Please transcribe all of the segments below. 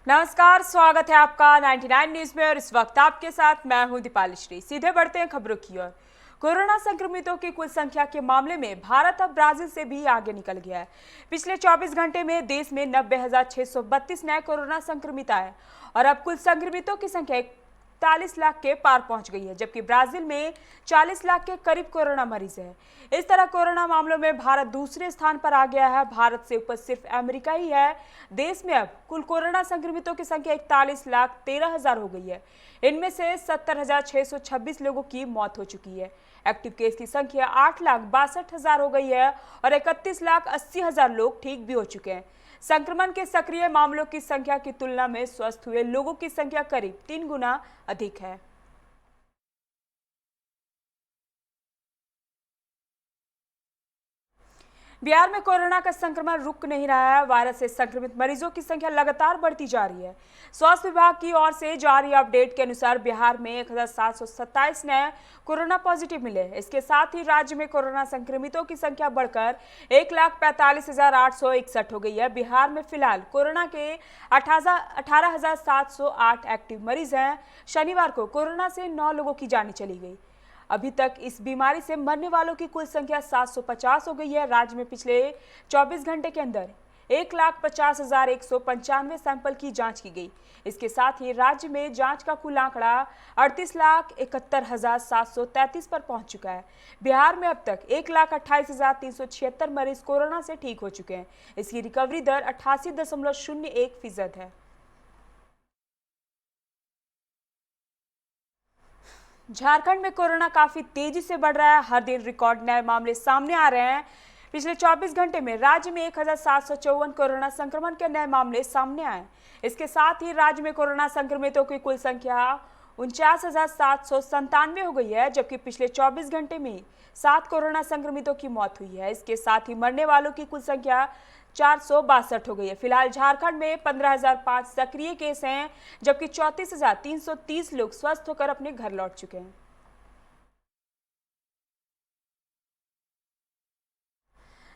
नमस्कार, स्वागत है आपका 99 न्यूज में और इस वक्त आपके साथ मैं हूं दीपाली श्री। सीधे बढ़ते हैं खबरों की ओर। कोरोना संक्रमितों की कुल संख्या के मामले में भारत अब ब्राजील से भी आगे निकल गया है। पिछले 24 घंटे में देश में 90,632 नए कोरोना संक्रमित आए और अब कुल संक्रमितों की संख्या 41 लाख के पार पहुंच गई है, जबकि ब्राजील में 40 लाख के करीब कोरोना मरीज हैं। इस तरह कोरोना मामलों में भारत दूसरे स्थान पर आ गया है। भारत से ऊपर सिर्फ अमेरिका ही है। देश में अब कुल कोरोना संक्रमितों की संख्या 41,13,000 हो गई है। इनमें से 70,626 लोगों की मौत हो चुकी है। एक्टिव केस की संख्या 8,62,000 हो गई है और 31,80,000 लोग ठीक भी हो चुके हैं। संक्रमण के सक्रिय मामलों की संख्या की तुलना में स्वस्थ हुए लोगों की संख्या करीब 3 गुना अधिक है। बिहार में कोरोना का संक्रमण रुक नहीं रहा है। वायरस से संक्रमित मरीजों की संख्या लगातार बढ़ती जा रही है। स्वास्थ्य विभाग की ओर से जारी अपडेट के अनुसार बिहार में 1,727 नए कोरोना पॉजिटिव मिले। इसके साथ ही राज्य में कोरोना संक्रमितों की संख्या बढ़कर 1,45,861 हो गई है। बिहार में फिलहाल कोरोना के 18,708 एक्टिव मरीज हैं। शनिवार को कोरोना से 9 लोगों की जान चली गई। अभी तक इस बीमारी से मरने वालों की कुल संख्या 750 हो गई है। राज्य में पिछले 24 घंटे के अंदर 1,50,195 सैंपल की जांच की गई। इसके साथ ही राज्य में जांच का कुल आंकड़ा 38,71,733 पर पहुंच चुका है। बिहार में अब तक 1,28,376 मरीज कोरोना से ठीक हो चुके हैं। इसकी रिकवरी दर 88.01% है। झारखंड में कोरोना काफी तेजी से बढ़ रहा है। हर दिन रिकॉर्ड नए मामले सामने आ रहे हैं। पिछले 24 घंटे में राज्य में 1,754 कोरोना संक्रमण के नए मामले सामने आए। इसके साथ ही राज्य में कोरोना संक्रमितों की कुल संख्या 49,797 हो गई है, जबकि पिछले 24 घंटे में 7 कोरोना संक्रमितों की मौत हुई है। इसके साथ ही मरने वालों की कुल संख्या 462 हो गई है। फिलहाल झारखंड में 15,005 सक्रिय केस हैं, जबकि 34,330 लोग स्वस्थ होकर अपने घर लौट चुके हैं।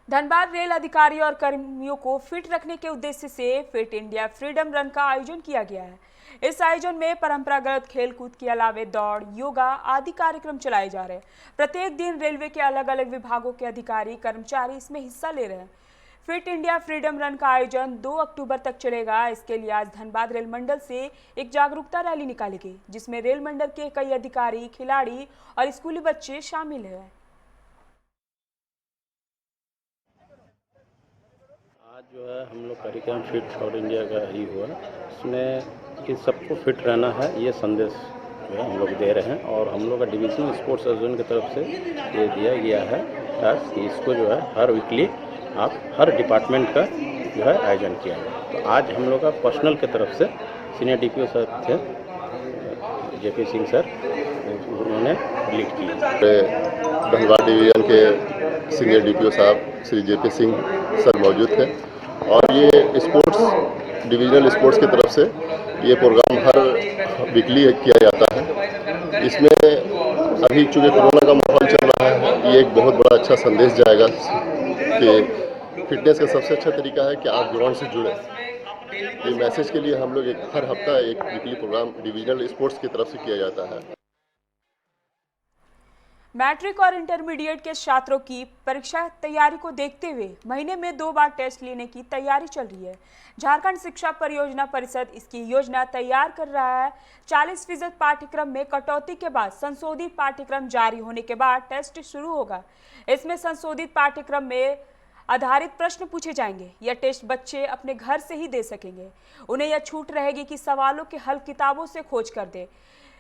धनबाद रेल अधिकारियों और कर्मियों को फिट रखने के उद्देश्य से फिट इंडिया फ्रीडम रन का आयोजन किया गया है। इस आयोजन में परंपरागत खेल कूद के अलावे दौड़, योगा आदि कार्यक्रम चलाए जा रहे हैं। प्रत्येक दिन रेलवे के अलग अलग विभागों के अधिकारी कर्मचारी इसमें हिस्सा ले रहे हैं। फिट इंडिया फ्रीडम रन का आयोजन 2 अक्टूबर तक चलेगा। इसके लिए आज धनबाद रेल मंडल से एक जागरूकता रैली निकाली गई, जिसमें रेल मंडल के कई अधिकारी, खिलाड़ी और स्कूली बच्चे शामिल हैं। आज जो है हम लोग कार्यक्रम फिट फॉर इंडिया का ही हुआ। इसमें कि सबको फिट रहना है, ये संदेश जो है हम लोग दे रहे हैं। और हम लोग का डिविजनल स्पोर्ट्स एसोसिएशन की तरफ से ये दिया गया है टास्क कि इसको जो है हर वीकली आप हर डिपार्टमेंट का जो है आयोजन किया है। तो आज हम लोग का पर्सनल की तरफ से सीनियर डीपीओ सर थे, जेपी सिंह सर, उन्होंने लीड किया। धनबाद डिवीजन के सीनियर डीपीओ साहब श्री जेपी सिंह सर मौजूद थे और ये स्पोर्ट्स डिविजनल स्पोर्ट्स की तरफ से ये प्रोग्राम हर वीकली किया जाता है। इसमें अभी चूँकि कोरोना का माहौल चल रहा है, ये एक बहुत बड़ा अच्छा संदेश जाएगा कि फिटनेस का सबसे अच्छा तरीका है कि आप ग्राउंड से जुड़ें। ये मैसेज के लिए हम लोग हर हफ्ता एक वीकली प्रोग्राम डिविजनल स्पोर्ट्स की तरफ से किया जाता है। मैट्रिक और इंटरमीडिएट के छात्रों की परीक्षा तैयारी को देखते हुए महीने में 2 बार टेस्ट लेने की तैयारी चल रही है। झारखंड शिक्षा परियोजना परिषद इसकी योजना तैयार कर रहा है। 40% पाठ्यक्रम में कटौती के बाद संशोधित पाठ्यक्रम जारी होने के बाद टेस्ट शुरू होगा। इसमें संशोधित पाठ्यक्रम में आधारित प्रश्न पूछे जाएंगे। यह टेस्ट बच्चे अपने घर से ही दे सकेंगे। उन्हें यह छूट रहेगी कि सवालों के हल किताबों से खोज कर दे।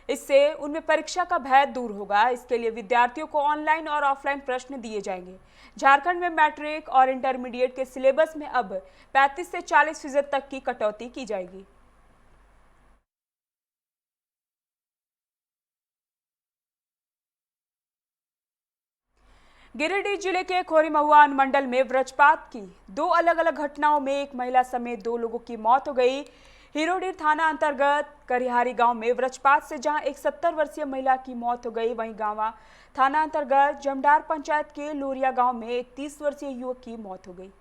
इससे उनमें परीक्षा का भय दूर होगा। इसके लिए विद्यार्थियों को ऑनलाइन और ऑफलाइन प्रश्न दिए जाएंगे। झारखंड में मैट्रिक और इंटरमीडिएट के सिलेबस में अब 35 से 40% तक की कटौती की जाएगी। गिरिडीह जिले के खोरी महुआ अनुमंडल में वज्रपात की 2 अलग अलग घटनाओं में एक महिला समेत 2 लोगों की मौत हो गई। हिरोडीह थाना अंतर्गत करिहारी गांव में वज्रपात से जहां एक 70 वर्षीय महिला की मौत हो गई, वहीं गांवा थाना अंतर्गत जमडार पंचायत के लोरिया गांव में एक 30 वर्षीय युवक की मौत हो गई।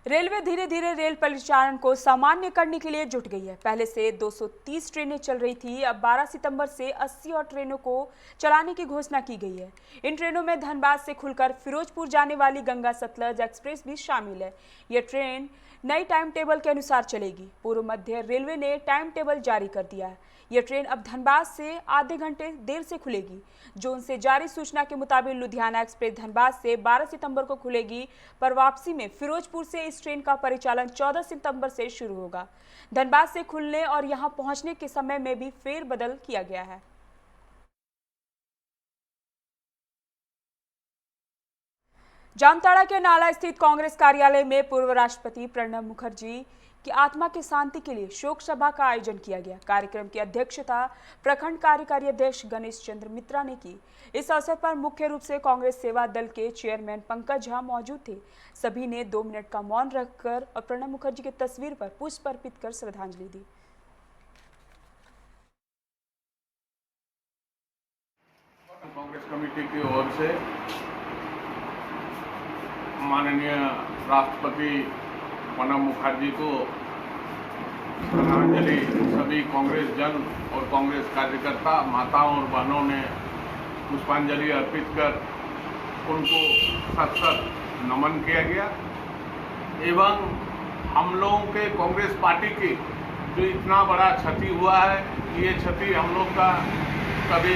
रेलवे धीरे धीरे रेल परिचालन को सामान्य करने के लिए जुट गई है। पहले से 230 ट्रेनें चल रही थी, अब 12 सितंबर से 80 और ट्रेनों को चलाने की घोषणा की गई है। इन ट्रेनों में धनबाद से खुलकर फिरोजपुर जाने वाली गंगा सतलज एक्सप्रेस भी शामिल है। यह ट्रेन नई टाइम टेबल के अनुसार चलेगी। पूर्व मध्य रेलवे ने टाइम टेबल जारी कर दिया है। यह ट्रेन अब धनबाद से आधे घंटे देर से खुलेगी। जोन से जारी सूचना के मुताबिक लुधियाना एक्सप्रेस धनबाद से 12 सितंबर को खुलेगी, पर वापसी में फिरोजपुर से इस ट्रेन का परिचालन 14 सितंबर से शुरू होगा। धनबाद से खुलने और यहां पहुंचने के समय में भी फेरबदल किया गया है। जामताड़ा के नाला स्थित कांग्रेस कार्यालय में पूर्व राष्ट्रपति प्रणब मुखर्जी की आत्मा की शांति के लिए शोक सभा का आयोजन किया गया। कार्यक्रम की अध्यक्षता प्रखंड कार्यकारी अध्यक्ष गणेश चंद्र मित्रा ने की। इस अवसर पर मुख्य रूप से कांग्रेस सेवा दल के चेयरमैन पंकज झा मौजूद थे। सभी ने 2 मिनट का मौन रखकर और प्रणब मुखर्जी की तस्वीर पर पुष्प अर्पित कर श्रद्धांजलि दी। कांग्रेस कमेटी की ओर से माननीय राष्ट्रपति प्रणब मुखर्जी को श्रद्धांजलि सभी कांग्रेस जन और कांग्रेस कार्यकर्ता माताओं और बहनों ने पुष्पांजलि अर्पित कर उनको सत सत नमन किया गया। एवं हम लोगों के कांग्रेस पार्टी की जो इतना बड़ा क्षति हुआ है, ये क्षति हम लोग का कभी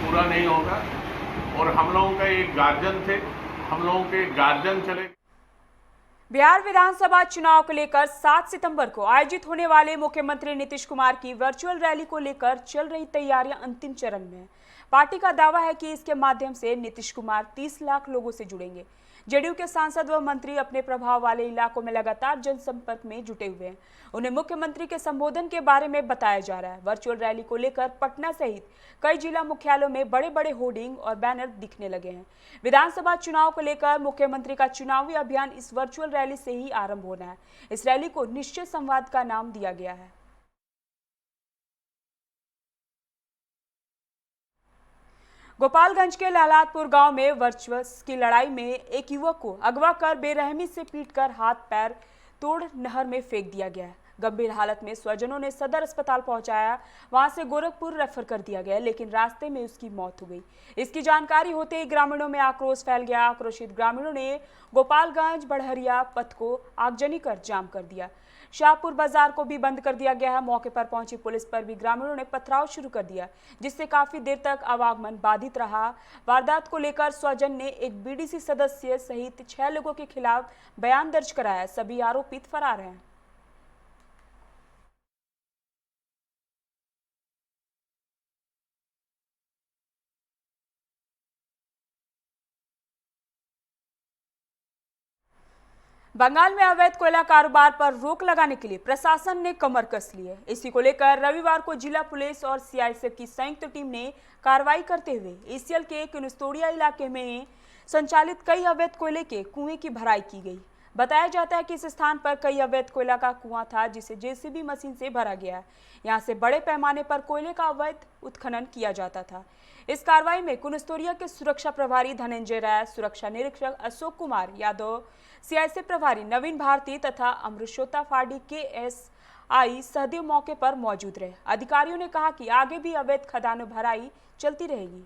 पूरा नहीं होगा। और हम लोगों का एक गार्जियन थे, हम लोगों के गार्जियन चले। बिहार विधानसभा चुनाव को लेकर 7 सितंबर को आयोजित होने वाले मुख्यमंत्री नीतीश कुमार की वर्चुअल रैली को लेकर चल रही तैयारियां अंतिम चरण में है। पार्टी का दावा है कि इसके माध्यम से नीतीश कुमार 30 लाख लोगों से जुड़ेंगे। जेडीयू के सांसद व मंत्री अपने प्रभाव वाले इलाकों में लगातार जनसंपर्क में जुटे हुए हैं। उन्हें मुख्यमंत्री के संबोधन के बारे में बताया जा रहा है। वर्चुअल रैली को लेकर पटना सहित कई जिला मुख्यालयों में बड़े बड़े होर्डिंग और बैनर दिखने लगे हैं। विधानसभा चुनाव को लेकर मुख्यमंत्री का चुनावी अभियान इस वर्चुअल रैली से ही आरंभ होना है। इस रैली को निश्चय संवाद का नाम दिया गया है। गोपालगंज के लालातपुर गांव में वर्चस्व की लड़ाई में एक युवक को अगवा कर बेरहमी से पीटकर हाथ पैर तोड़ नहर में फेंक दिया गया है। गंभीर हालत में स्वजनों ने सदर अस्पताल पहुंचाया, वहां से गोरखपुर रेफर कर दिया गया, लेकिन रास्ते में उसकी मौत हो गई। इसकी जानकारी होते ही ग्रामीणों में आक्रोश फैल गया। आक्रोशित ग्रामीणों ने गोपालगंज बड़हरिया पथ को आगजनी कर जाम कर दिया। शाहपुर बाजार को भी बंद कर दिया गया है। मौके पर पहुंची पुलिस पर भी ग्रामीणों ने पथराव शुरू कर दिया, जिससे काफी देर तक आवागमन बाधित रहा। वारदात को लेकर स्वजन ने एक बीडीसी सदस्य सहित 6 लोगों के खिलाफ बयान दर्ज कराया। सभी आरोपित फरार हैं। बंगाल में अवैध कोयला कारोबार पर रोक लगाने के लिए प्रशासन ने कमर कस ली है। इसी को लेकर रविवार को जिला पुलिस और सीआईएसएफ की संयुक्त टीम ने कार्रवाई करते हुए एसीएल के किनुस्तोड़िया इलाके में संचालित कई अवैध कोयले के कुएं की भराई की गई। बताया जाता है कि इस स्थान पर कई अवैध कोयला का कुआं था, जिसे जेसीबी मशीन से भरा गया। यहां से बड़े पैमाने पर कोयले का अवैध उत्खनन किया जाता था। इस कार्रवाई में कुनुस्तोड़िया के सुरक्षा प्रभारी धनंजय राय, सुरक्षा निरीक्षक अशोक कुमार यादव, सीआईएसएफ प्रभारी नवीन भारती तथा अमृतशोता फाड़ी केएसआई सहदेव मौके पर मौजूद रहे। अधिकारियों ने कहा कि आगे भी अवैध खदान भराई चलती रहेगी।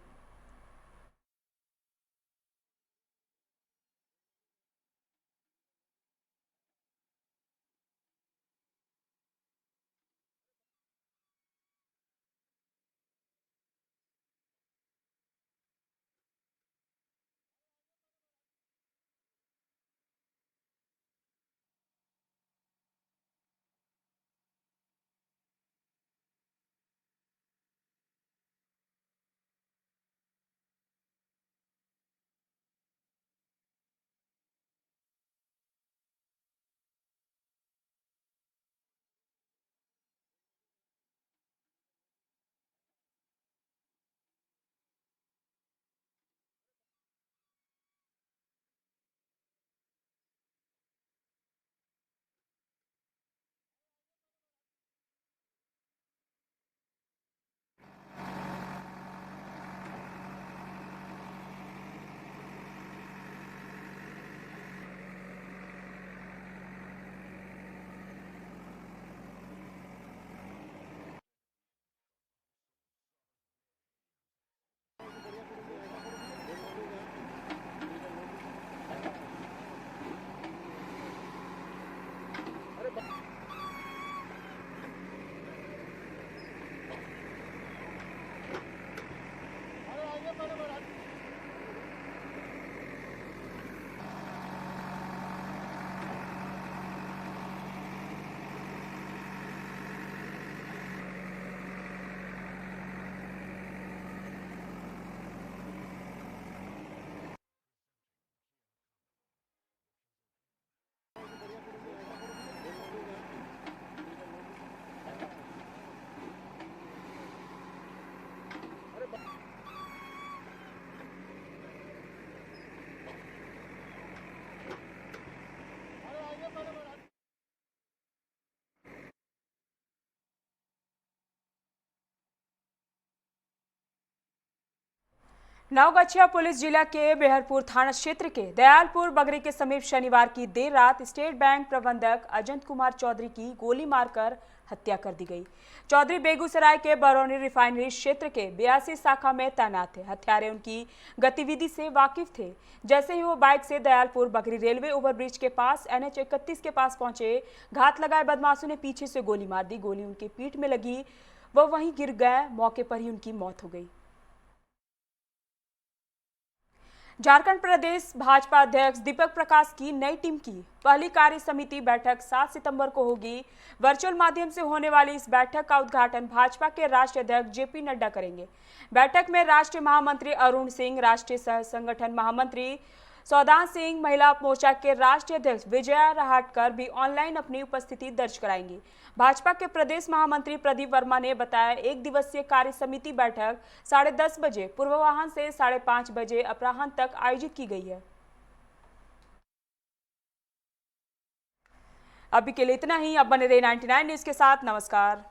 नवगछिया पुलिस जिला के बेहरपुर थाना क्षेत्र के दयालपुर बगरी के समीप शनिवार की देर रात स्टेट बैंक प्रबंधक अजंत कुमार चौधरी की गोली मारकर हत्या कर दी गई। चौधरी बेगूसराय के बरौनी रिफाइनरी क्षेत्र के 82 शाखा में तैनात थे। हत्यारे उनकी गतिविधि से वाकिफ थे। जैसे ही वो बाइक से दयालपुर बगरी रेलवे ओवरब्रिज के पास NH 31 के पास पहुंचे, घात लगाए बदमाशों ने पीछे से गोली मार दी। गोली उनके पीठ में लगी, वह वहीं गिर गए। मौके पर ही उनकी मौत हो गई। झारखंड प्रदेश भाजपा अध्यक्ष दीपक प्रकाश की नई टीम की पहली कार्य समिति बैठक 7 सितंबर को होगी। वर्चुअल माध्यम से होने वाली इस बैठक का उद्घाटन भाजपा के राष्ट्रीय अध्यक्ष JP नड्डा करेंगे। बैठक में राष्ट्रीय महामंत्री अरुण सिंह, राष्ट्रीय सह संगठन महामंत्री सौदान सिंह, महिला मोर्चा के राष्ट्रीय अध्यक्ष विजया रहाटकर भी ऑनलाइन अपनी उपस्थिति दर्ज कराएंगी। भाजपा के प्रदेश महामंत्री प्रदीप वर्मा ने बताया, एक दिवसीय कार्य समिति बैठक 10:30 बजे पूर्वाह्न से 5:30 बजे अपराह्न तक आयोजित की गई है। अभी के लिए इतना ही। अब बने रहे 99 न्यूज के साथ। नमस्कार।